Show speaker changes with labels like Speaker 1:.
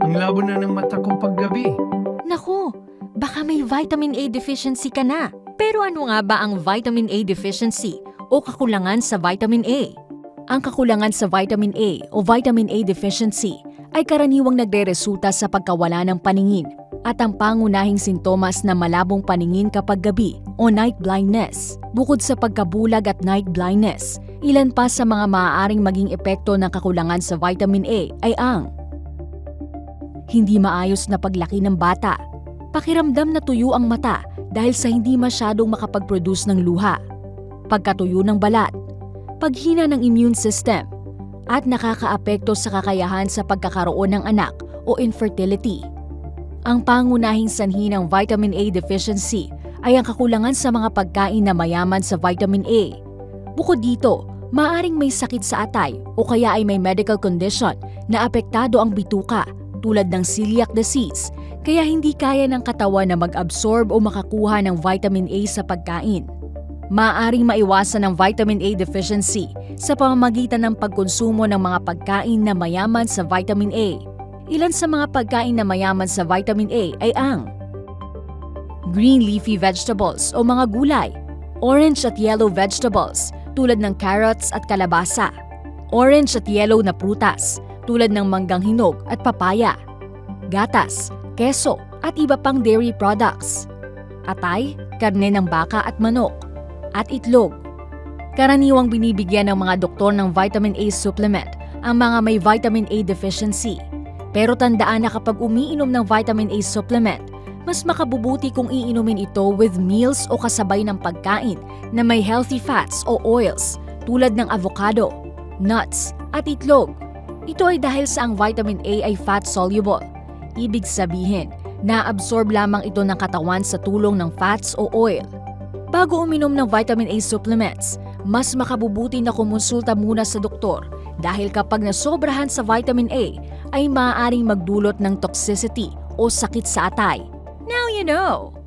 Speaker 1: Ang labo na ng mata ko paggabi.
Speaker 2: Naku, baka may vitamin A deficiency ka na. Pero ano nga ba ang vitamin A deficiency o kakulangan sa vitamin A? Ang kakulangan sa vitamin A o vitamin A deficiency ay karaniwang nagreresulta sa pagkawala ng paningin at ang pangunahing sintomas na malabong paningin kapag gabi o night blindness. Bukod sa pagkabulag at night blindness, ilan pa sa mga maaaring maging epekto ng kakulangan sa vitamin A ay ang hindi maayos na paglaki ng bata, pakiramdam na tuyo ang mata dahil sa hindi masyadong makapag-produce ng luha, pagkatuyo ng balat, paghina ng immune system, at nakakaapekto sa kakayahan sa pagkakaroon ng anak o infertility. Ang pangunahing sanhi ng vitamin A deficiency ay ang kakulangan sa mga pagkain na mayaman sa vitamin A. Bukod dito, maaaring may sakit sa atay o kaya ay may medical condition na apektado ang bituka tulad ng celiac disease, kaya hindi kaya ng katawan na mag-absorb o makakuha ng vitamin A sa pagkain. Maaaring maiwasan ang vitamin A deficiency sa pamamagitan ng pagkonsumo ng mga pagkain na mayaman sa vitamin A. Ilan sa mga pagkain na mayaman sa vitamin A ay ang green leafy vegetables o mga gulay, orange at yellow vegetables tulad ng carrots at kalabasa, orange at yellow na prutas tulad ng manggang hinog at papaya, gatas, keso at iba pang dairy products, atay, karne ng baka at manok, at itlog. Karaniwang binibigyan ng mga doktor ng vitamin A supplement ang mga may vitamin A deficiency. Pero tandaan na kapag umiinom ng vitamin A supplement, mas makabubuti kung iinumin ito with meals o kasabay ng pagkain na may healthy fats o oils tulad ng avocado, nuts at itlog. Ito ay dahil sa ang vitamin A ay fat-soluble. Ibig sabihin, na-absorb lamang ito ng katawan sa tulong ng fats o oil. Bago uminom ng vitamin A supplements, mas makabubuti na kumonsulta muna sa doktor dahil kapag nasobrahan sa vitamin A, ay maaaring magdulot ng toxicity o sakit sa atay. Now you know!